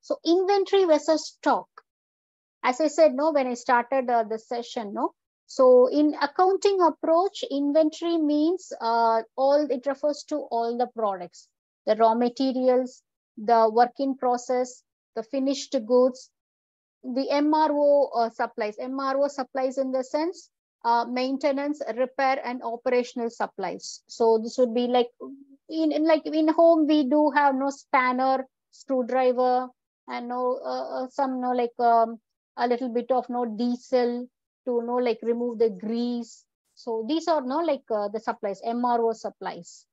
So inventory versus stock. As I said, when I started the session, so in accounting approach, inventory means it refers to all the products, the raw materials, the work in process, the finished goods, the MRO supplies. MRO supplies in the sense maintenance, repair, and operational supplies. So this would be like in home we do have spanner, screwdriver, and some a little bit of diesel to remove the grease. So these are the supplies, MRO supplies.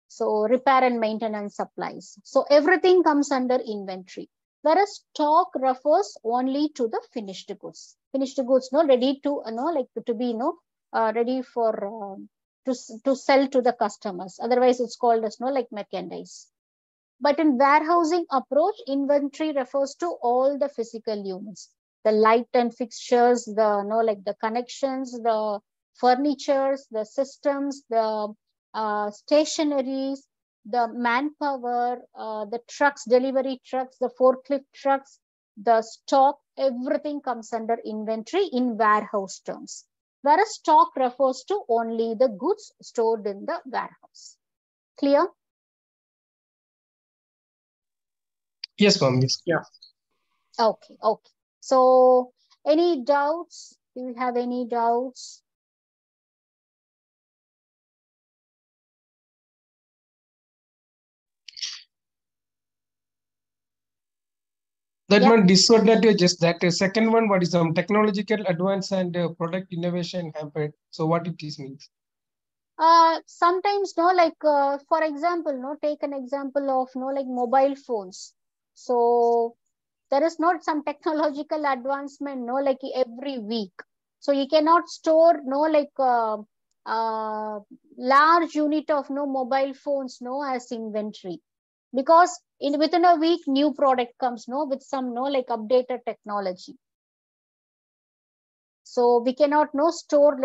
So repair and maintenance supplies. So everything comes under inventory. Whereas stock refers only to the finished goods. Finished goods, ready to to be ready for to sell to the customers. Otherwise, it's called as merchandise. But in warehousing approach, inventory refers to all the physical units, the light and fixtures, the the connections, the furnitures, the systems, the stationaries, the manpower, the trucks, delivery trucks, the forklift trucks, the stock, everything comes under inventory in warehouse terms. Whereas stock refers to only the goods stored in the warehouse. Clear? Yes, ma'am. Yes. Yeah. Okay. Okay. So any doubts? Do you have any doubts? That one disadvantages. That second one, what is technological advance and product innovation hampered. So what it is means? Sometimes for example, take an example of mobile phones. So there is not some technological advancement like every week. So you cannot store large unit of mobile phones as inventory, because within a week new product comes with some updated technology. So we cannot store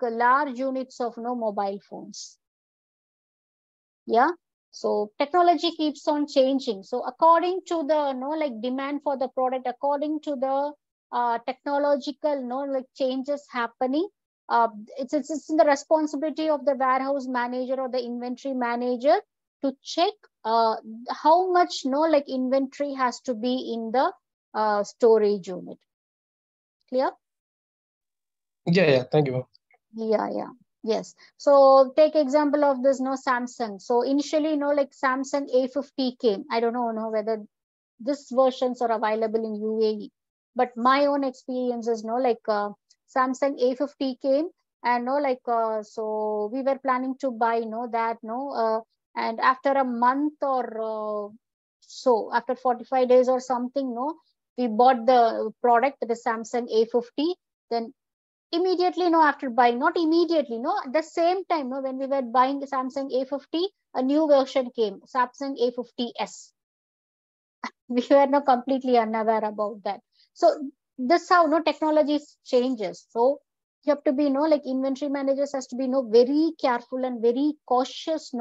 large units of mobile phones. Yeah. So technology keeps on changing. So according to the demand for the product, according to the technological changes happening, it's in the responsibility of the warehouse manager or the inventory manager to check how much inventory has to be in the storage unit. Clear? Yeah. Thank you. Yeah. Yes. So take example of this, Samsung. So initially, like Samsung A50 came. I don't know whether this versions are available in UAE, but my own experience is, like Samsung A50 came, and so we were planning to buy, that, and after a month or so, after 45 days or something, we bought the product, the Samsung A50. Then immediately, after buying, not immediately, at the same time, when we were buying the Samsung A50, a new version came, Samsung A50s. We were not completely unaware about that. So this how technology changes. So you have to be like inventory managers has to be very careful and very cautious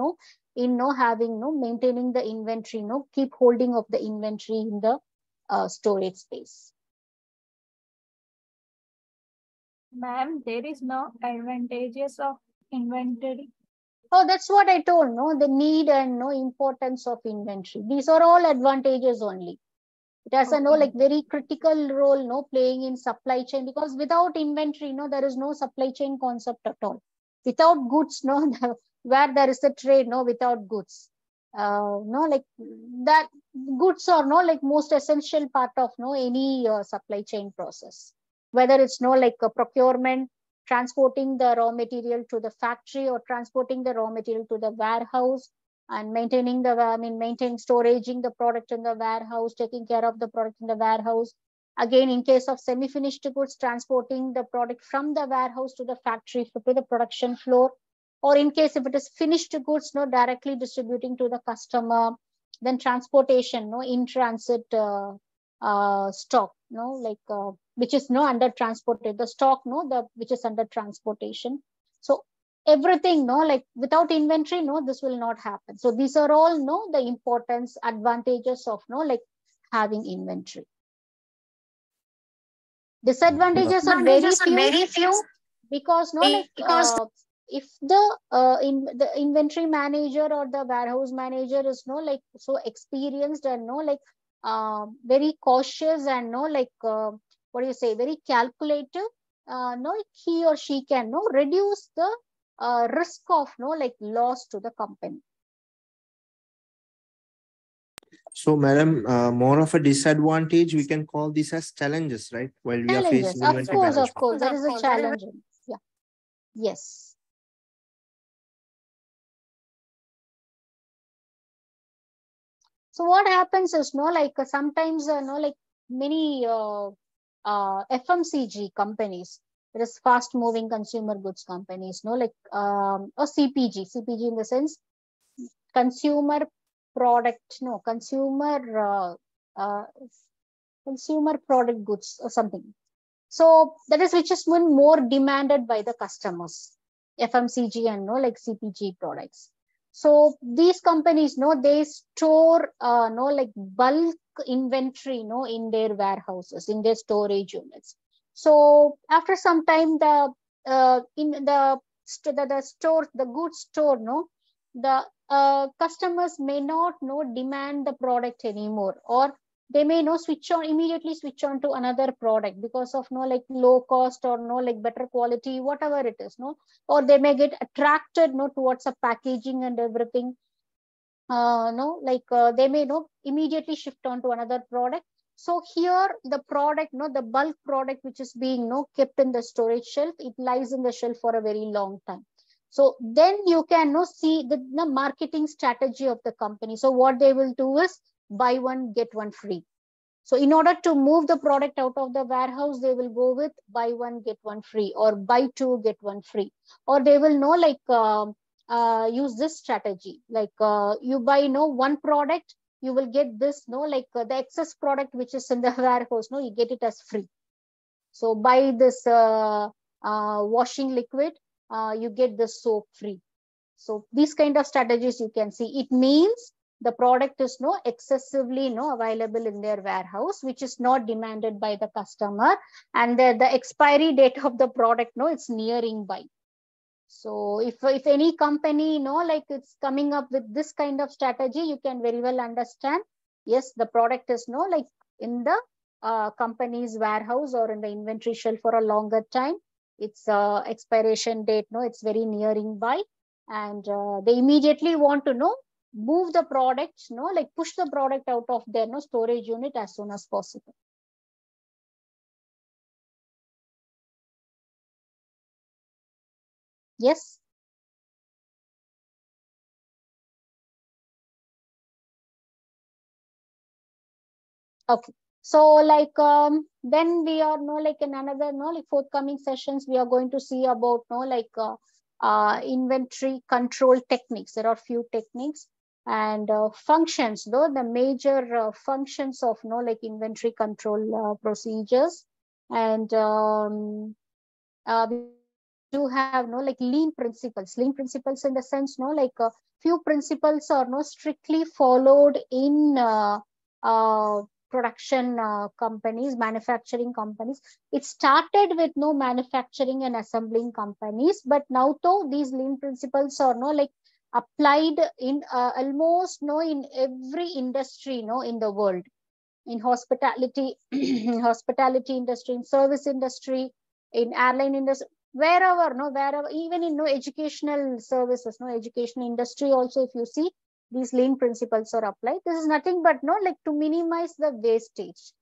in having maintaining the inventory, keep holding of the inventory in the storage space. Ma'am, there is no advantages of inventory. Oh, that's what I told, the need and importance of inventory. These are all advantages only. It has a like very critical role playing in supply chain, because without inventory, there is no supply chain concept at all. Without goods, where there is a trade, without goods. Like that goods are like most essential part of any supply chain process. Whether it's like a procurement, transporting the raw material to the factory, or transporting the raw material to the warehouse, and maintaining storaging the product in the warehouse, taking care of the product in the warehouse. Again, in case of semi-finished goods, transporting the product from the warehouse to the factory, to the production floor, or in case if it is finished goods, directly distributing to the customer. Then transportation, in transit stock, which is under transported, the stock, which is under transportation. So everything, like without inventory, this will not happen. So these are all the importance, advantages of like having inventory. Disadvantages are very few, because if the inventory manager or the warehouse manager is like so experienced and very cautious and what do you say, very calculative, he or she can reduce the risk of like loss to the company. So, madam, more of a disadvantage, we can call this as challenges, right? While we are facing inventory management. Of course, there is a challenge. Yeah. Yes. So what happens is, like sometimes, like many FMCG companies, there is fast moving consumer goods companies, like or CPG in the sense consumer product, consumer product goods or something. So that is which is more demanded by the customers, FMCG and like CPG products. So these companies, they store like bulk inventory, in their warehouses, in their storage units. So after some time, the goods store, the customers may not demand the product anymore, or they may immediately switch on to another product because of like low cost or like better quality, whatever it is, or they may get attracted towards a packaging and everything. They may immediately shift on to another product. So here the product, the bulk product which is being kept in the storage shelf, it lies in the shelf for a very long time. So then you can see the marketing strategy of the company. So what they will do is buy one, get one free. So in order to move the product out of the warehouse, they will go with buy one, get one free, or buy two, get one free. Or they will use this strategy. Like you buy one product, you will get this, the excess product which is in the warehouse, you get it as free. So buy this washing liquid, you get the soap free. So these kind of strategies you can see. It means the product is excessively available in their warehouse, which is not demanded by the customer, and the expiry date of the product it's nearing by. So if any company like it's coming up with this kind of strategy, you can very well understand, yes, the product is like in the company's warehouse or in the inventory shelf for a longer time. Its expiration date, no, it's very nearing by, and they immediately want to move the product, like push the product out of their storage unit as soon as possible. Yes. Okay. So like then we are like in another like forthcoming sessions we are going to see about like inventory control techniques. There are few techniques and functions, though the major functions of like inventory control procedures, and we do have like lean principles in the sense like few principles are strictly followed in production companies, manufacturing companies. It started with manufacturing and assembling companies, but now though these lean principles are like applied in almost in every industry in the world, in hospitality hospitality industry, in service industry, in airline industry, wherever even in educational services, educational industry also, if you see, these lean principles are applied. This is nothing but like to minimize the wastage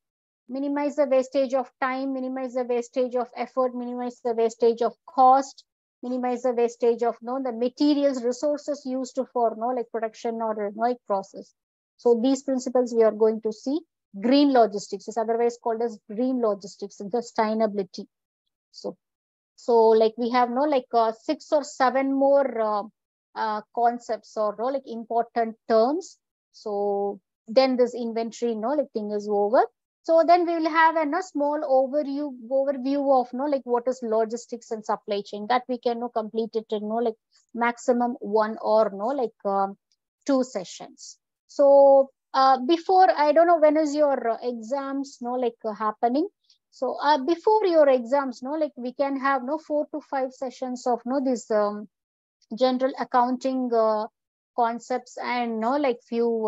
of time, minimize the wastage of effort, minimize the wastage of cost, minimize the wastage of the materials, resources used for like production or like process. So these principles we are going to see. Green logistics is otherwise called as green logistics, sustainability. So like we have like 6 or 7 more concepts or like important terms. So then this inventory like thing is over. So then we will have a small overview of like what is logistics and supply chain, that we can complete it in like maximum 1 or like 2 sessions. So before, I don't know when is your exams like happening. So before your exams, like we can have 4 to 5 sessions of this general accounting concepts, and like few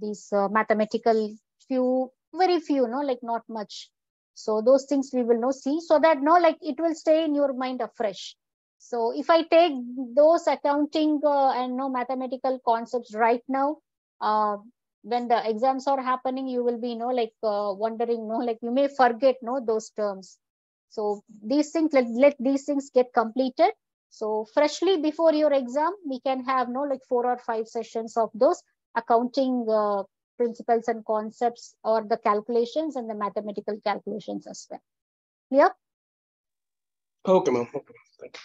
these mathematical, very few like not much. So those things we will see, so that like it will stay in your mind afresh. So if I take those accounting and mathematical concepts right now, when the exams are happening, you will be like wondering, like you may forget those terms. So these things, let these things get completed. So freshly before your exam, we can have like 4 or 5 sessions of those accounting principles and concepts, or the calculations and the mathematical calculations as well. Clear? Okay, ma'am. Okay. Thank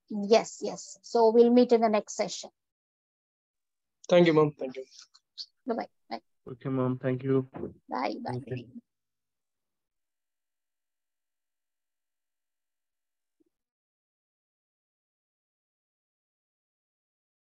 you. Yes. So we'll meet in the next session. Thank you, ma'am. Thank you. Bye-bye. Bye. Okay, ma'am. Thank you. Bye. Okay.